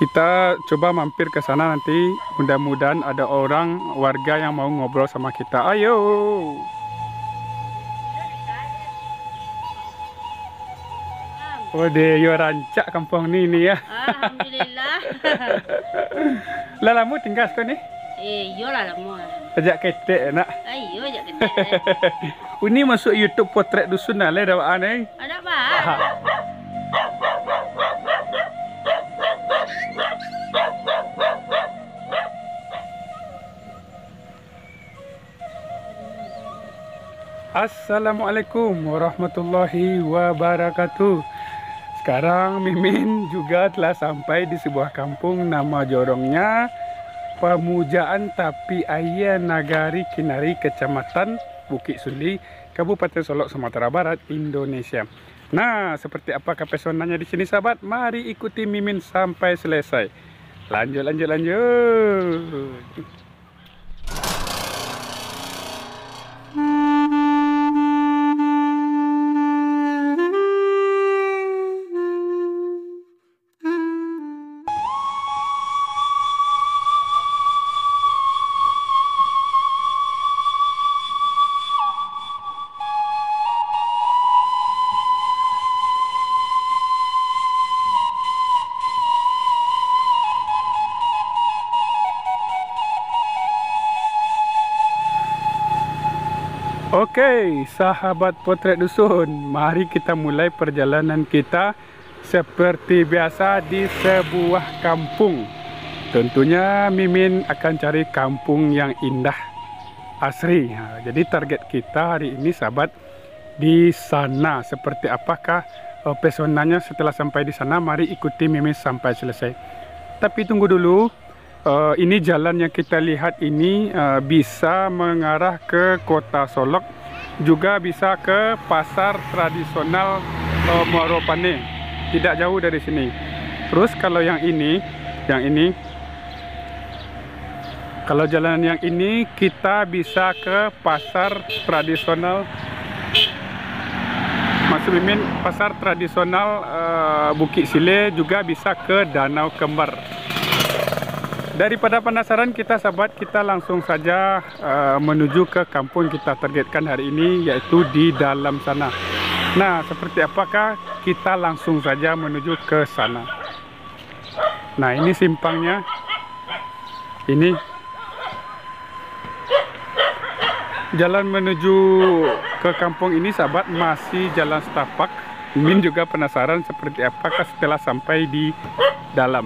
Kita coba mampir ke sana nanti. Mudah-mudahan ada orang warga yang mau ngobrol sama kita. Ayo. Oh deh, yo rancak kampung ni ya. Alhamdulillah. Lah lama tinggal sekarang ni? Iyalah lama. Sejak ketek nak. Ayo ajak kita. Ini masuk YouTube Potret Dusun lah dawaan ni. Ada apa? Assalamualaikum warahmatullahi wabarakatuh. Sekarang Mimin juga telah sampai di sebuah kampung, nama jorongnya Pemujaan Tapi Air Nagari Kinari, Kecamatan Bukit Sundi, Kabupaten Solok, Sumatera Barat, Indonesia. Nah, seperti apakah pesonanya di sini sahabat? Mari ikuti Mimin sampai selesai. Lanjut. Oke, sahabat Potret Dusun, mari kita mulai perjalanan kita seperti biasa di sebuah kampung. Tentunya Mimin akan cari kampung yang indah, asri. Jadi target kita hari ini sahabat di sana. Seperti apakah pesonanya setelah sampai di sana? Mari ikuti Mimin sampai selesai. Tapi tunggu dulu. Ini jalan yang kita lihat ini bisa mengarah ke kota Solok, juga bisa ke pasar tradisional Muaro Pane, tidak jauh dari sini. Terus kalau yang ini, kalau jalan yang ini kita bisa ke pasar tradisional, maksud Mimin pasar tradisional Bukit Sile, juga bisa ke Danau Kembar. Daripada penasaran kita sahabat, kita langsung saja menuju ke kampung kita targetkan hari ini, yaitu di dalam sana. Nah, seperti apakah? Kita langsung saja menuju ke sana. Nah, ini simpangnya. Ini jalan menuju ke kampung ini sahabat, masih jalan setapak. Min juga penasaran seperti apakah setelah sampai di dalam.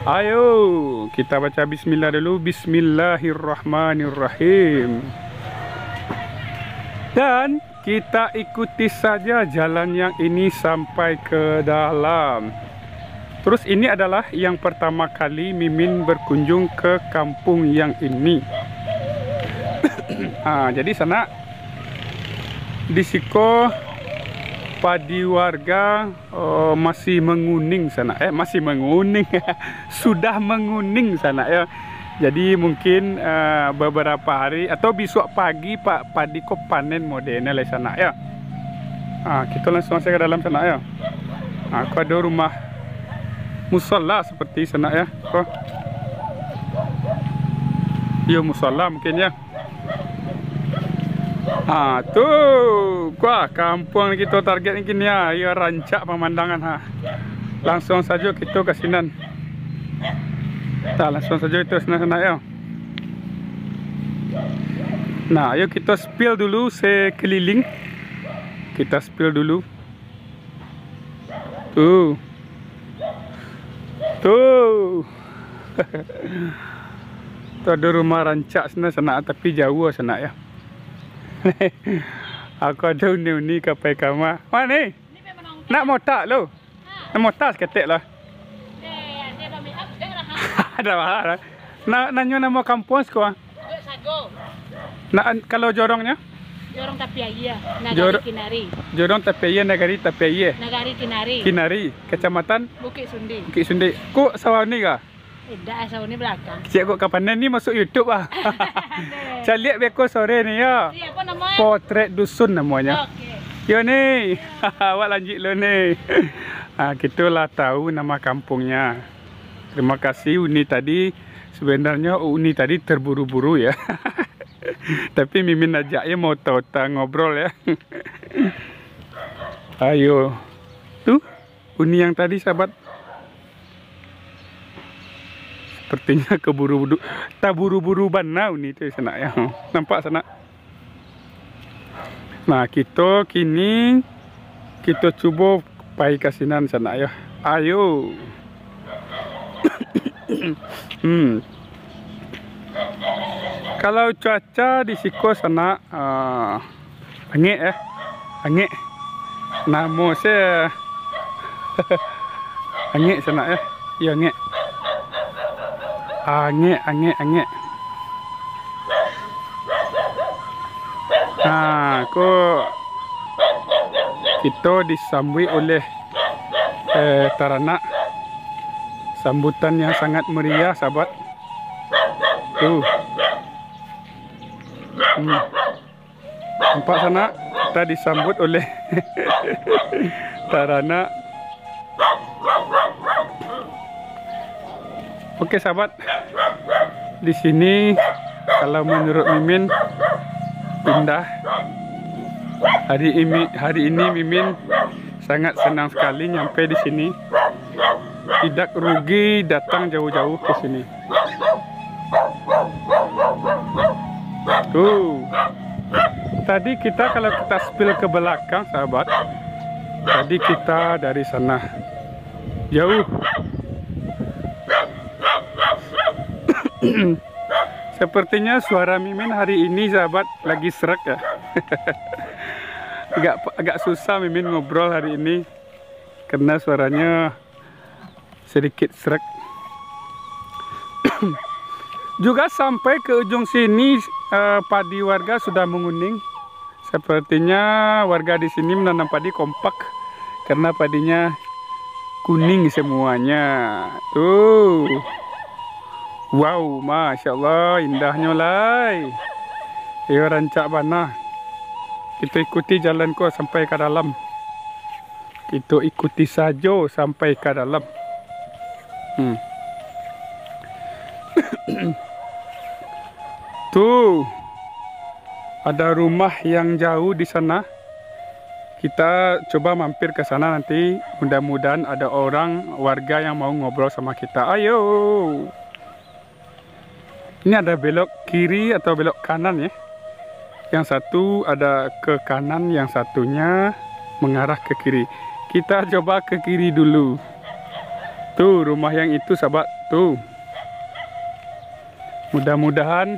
Ayo kita baca bismillah dulu. Bismillahirrahmanirrahim. Dan kita ikuti saja jalan yang ini sampai ke dalam. Terus ini adalah yang pertama kali Mimin berkunjung ke kampung yang ini. Jadi sana di siko padi warga masih menguning sana, masih menguning, sudah menguning sana ya. Jadi mungkin beberapa hari atau besok pagi Pak padi kok panen modelnya di sana ya. Kita langsung saja ke dalam sana ya. Aku ada rumah musola seperti sana ya. Iya musola mungkin ya. Tuh, wah kampung kita target ini ya, ya rancak pemandangan Langsung saja kita ke sinan. Langsung saja itu sana ya. Nah, ayo kita spill dulu sekeliling. Kita spill dulu. Tuh. Tuh ada rumah rancak sana tapi jauh sana ya. Aku ada uni kapai kama. Mana ni? Nak motak lo. Nak motak seketik lah. Ada mahal. Nanya nama kampung sekolah. Nak kalau jorongnya? Jorong Tapi Air Nagari Kinari. Jorong Tapi Air Nagari Kinari. Kinari, Kecamatan Bukit Sundi. Bukit Sundi. Kok sawah ni kah? Tidak, sawah ni belakang. Cik kok kapan ni masuk YouTube ah. Saya lihat beko sore ni ya. Siapa namanya? Potret Dusun namanya. Okey. Yo ni. Awak lanjut lo ni. Kita lah tahu nama kampungnya. Terima kasih Uni tadi. Sebenarnya Uni tadi terburu-buru ya. Tapi Mimin ajaknya mau tahu-tahu ngobrol ya. Ayo. Tuh, Uni yang tadi sahabat. Sepertinya keburu-buru. Tak buru-buru bana Uni itu sana ya. Nampak sana. Nah, kita kini kita coba pai kasinan sana ya. Ayo. Kalau cuaca di Siko sana angin angin. Nama saya angin sana ya. Ya angin. Angin. Nah, kok kita disambut oleh Taranak. Sambutan yang sangat meriah, sahabat. Tuh. Nampak sana, kita disambut oleh Taranak. Oke, sahabat. Di sini, kalau menurut Mimin, indah. Hari ini Mimin sangat senang sekali nyampe di sini. Tidak rugi datang jauh-jauh ke sini. Tuh. Tadi kita kalau kita spill ke belakang, sahabat. Tadi kita dari sana jauh. Sepertinya suara Mimin hari ini, sahabat, lagi serak ya. agak susah Mimin ngobrol hari ini karena suaranya sedikit serak. Juga sampai ke ujung sini padi warga sudah menguning. Sepertinya warga di sini menanam padi kompak karena padinya kuning semuanya. Tuh. Wow, Masya Allah, indahnya lai. Ayo rancak bana. Kita ikuti jalan ko sampai ke dalam. Kita ikuti saja sampai ke dalam. Tuh, ada rumah yang jauh di sana. Kita coba mampir ke sana nanti. Mudah-mudahan ada orang warga yang mau ngobrol sama kita. Ayo. Ini ada belok kiri atau belok kanan ya. Yang satu ada ke kanan, yang satunya mengarah ke kiri. Kita coba ke kiri dulu. Tuh rumah yang itu, sahabat. Tuh. Mudah-mudahan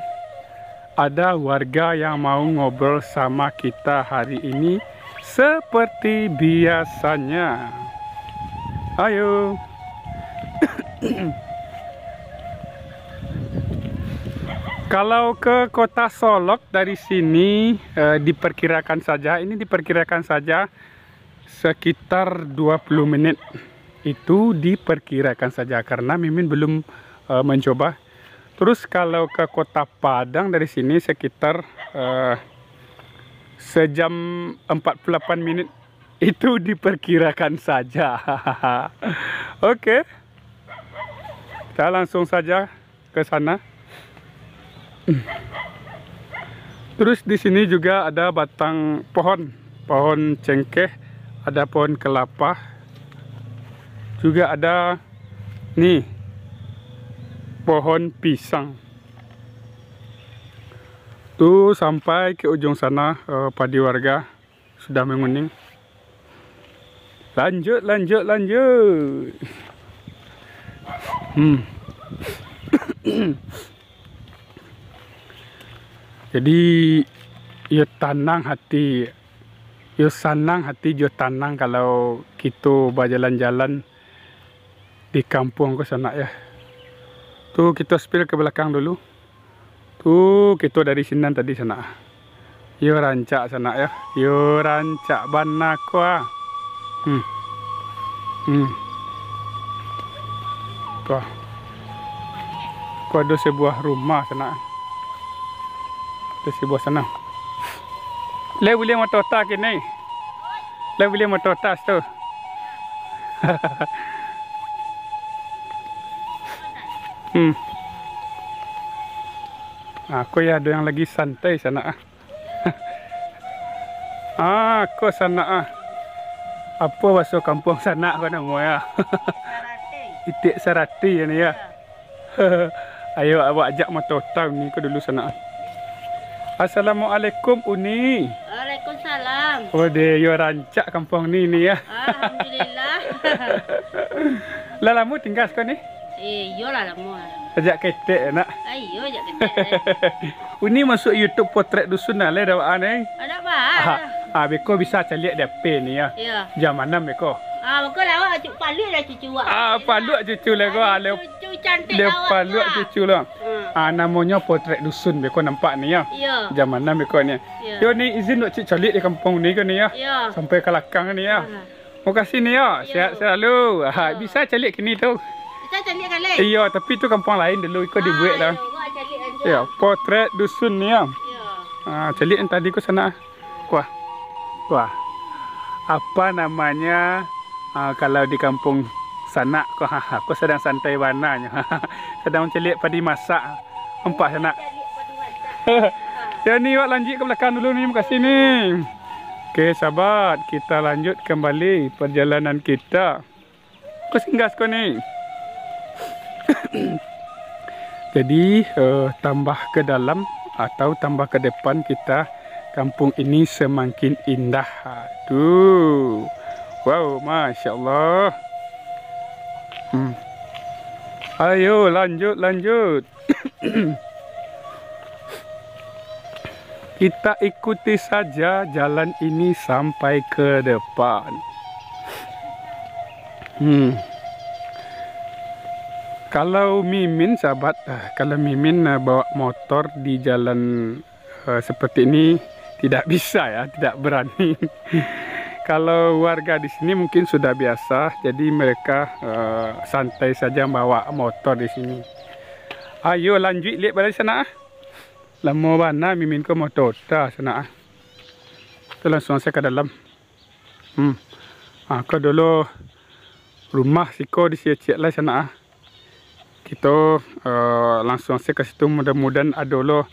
ada warga yang mau ngobrol sama kita hari ini seperti biasanya. Ayo. Kalau ke kota Solok dari sini diperkirakan saja sekitar 20 menit. Itu diperkirakan saja karena Mimin belum mencoba. Terus kalau ke kota Padang dari sini sekitar sejam 48 menit. Itu diperkirakan saja. Oke. Kita langsung saja ke sana. Terus di sini juga ada batang pohon cengkeh, ada pohon kelapa, juga ada nih pohon pisang. Tuh sampai ke ujung sana padi warga sudah menguning. Lanjut. Jadi yo senang hati jo tanang kalau kita berjalan-jalan di kampung ke sana ya. Tuh kita spill ke belakang dulu. Tuh kita dari sini tadi sana. Yo rancak sana ya. Yo rancak banakwa. Tuh. Ada sebuah rumah sana. Di bawah sana. Le boleh motor tak ni. Le boleh motor tas tu. Aku ya ada yang lagi santai sana. Aku sana. Apa bahasa kampung sana kau nama ya? Itik Sarati ni ya. Ayo awak ajak motor tahun ni ke dulu sana. Assalamualaikum Uni. Waalaikumsalam. Oh deh, yo rancak kampung ni ya. Alhamdulillah. Lah lama tinggal sekarang ni? Iyalah lama. Ajak ketek nak. Ayo ajak kita. Uni masuk YouTube potret dusun lah dawaan ni. Ada apa? Beko bisa cari DP ni ya. Ya. Jam 6 beko. Maka lawak cucu palu lah cucu awak. Paluk cucu lah ko. Cucu cantik Dia awak. paluk cucu lah. Namanya potret dusun beko nampak ni ya. Ya. Jam 6 beko ni. Ya. Yo ni izin nak cik calik di kampung ni ke ni ya. Ya. Sampai ke Lakang ni ya. Terima kasih ni ya. Sihat selalu. Bisa calik kini tu. Kita cantik kali. Iya, tapi tu kampung lain dulu ikut dibuat lah. Ya, potret dusun ni ya. Ya. Calik yang tadi ku sana. Wah. Apa namanya? Kalau di kampung sana aku sedang santai warnanya. Sedang celik padi masak. Nampak sana. Ya ni awak lanjut ke belakang dulu ni, terima kasih ni. Okey sahabat, kita lanjut kembali perjalanan kita. Kau singgah kau ni. Jadi tambah ke dalam atau tambah ke depan kita, kampung ini semakin indah. Tuh. Wow, Masya Allah. Ayo lanjut. Kita ikuti saja jalan ini sampai ke depan. Kalau Mimin sahabat, kalau Mimin bawa motor di jalan seperti ini tidak bisa ya, tidak berani. Kalau warga di sini mungkin sudah biasa, jadi mereka santai saja bawa motor di sini. Ayo lanjut lihat balik sana. Lama mana Mimin ke motor dah sana. Tu langsung saya ke dalam. Kau dulu rumah siko di siap lah sana. Kita langsung saya ke situ, mudah-mudahan ada lo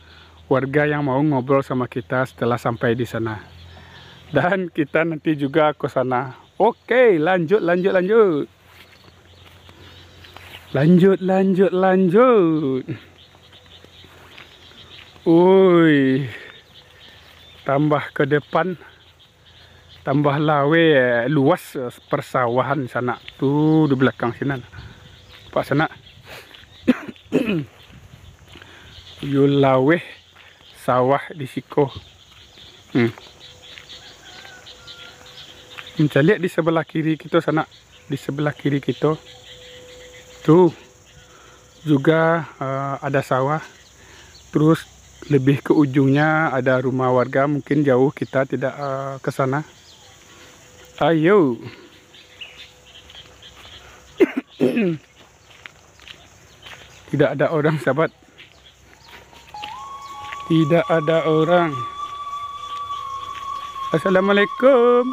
warga yang mau ngobrol sama kita setelah sampai di sana. Dan kita nanti juga ke sana. Oke, lanjut. Ui. Tambah ke depan. Tambah lawe luas persawahan sana. Tuh di belakang sini. Pak sana. Yulawe sawah di siko. Lihat di sebelah kiri kita sana, di sebelah kiri kita tuh juga ada sawah. Terus lebih ke ujungnya ada rumah warga, mungkin jauh kita tidak ke sana. Ayo. Tidak ada orang sahabat. Tidak ada orang. Assalamualaikum.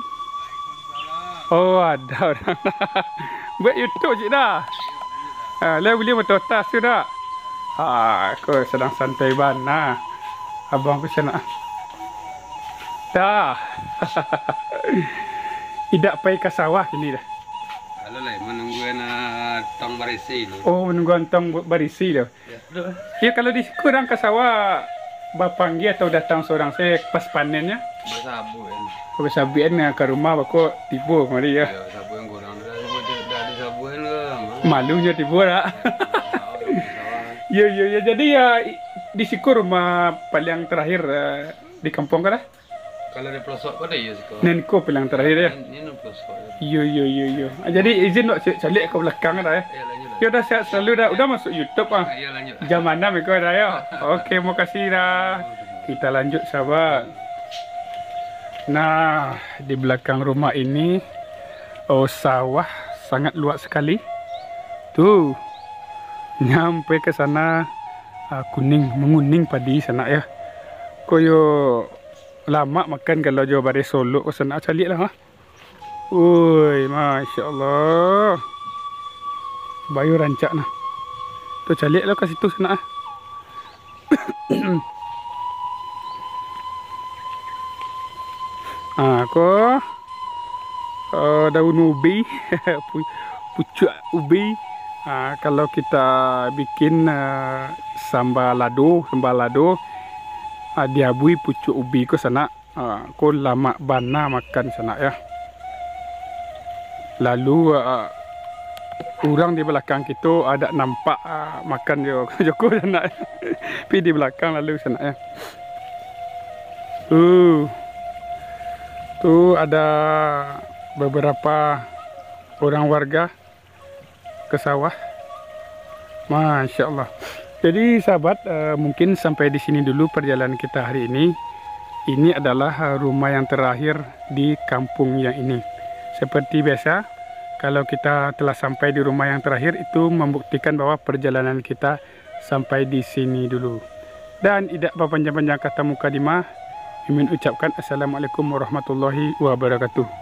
Oh ada orang. Buat YouTube je dah. Lah boleh motor tas tu dah. Aku sedang santai bana. Abang aku sana. Dah. Tidak pergi ke sawah ini dah. Halo lah, menungguan tong barisi ni. Oh, menungguan tong barisi dah. Ya, kalau di kurang ke sawah, bapanggil atau datang seorang saya pas panennya. Bersabu kan. Bersabuan ke rumah aku tiba mari ya. Ya, sabu yang kurang dah disabuan ke. Malunya tiba tak? Ya. Jadi ya di siku rumah paling terakhir di kampung kan? Kalau di pelosok kau dah ya sih. Nenko paling terakhir ya. Ini pelosok. Yo. Jadi izin nak calik ke belakang dah ya. Ya lanjut. Ya udah sehat selalu dah. Udah masuk YouTube ah. Ya lanjut. Jam 6 mereka dah ya. Okey, terima kasih dah. Kita lanjut sahabat. Nah, di belakang rumah ini sawah sangat luas sekali. Tuh. Nyampe ke sana menguning padi sana ya. Koyo lama makan kalau jauh dari Solo ke sana calik lah. Ui, Masya Allah. Bayu rancak nah. Tu calik lah kat situ sana. Ko daun ubi, pucuk ubi. Kalau kita bikin sambal lado, diabui pucuk ubi ko sana. Ko lama bana makan sana ya. Lalu orang di belakang kita ada nampak makan Joko sana. Pi di belakang lalu sana ya. Tu ada beberapa orang warga ke sawah. Masya Allah. Jadi sahabat, mungkin sampai di sini dulu perjalanan kita hari ini. Ini adalah rumah yang terakhir di kampung yang ini. Seperti biasa, kalau kita telah sampai di rumah yang terakhir, itu membuktikan bahwa perjalanan kita sampai di sini dulu. Dan tidak berpanjang-panjang kata mukadimah, Mimin ucapkan Assalamualaikum warahmatullahi wabarakatuh.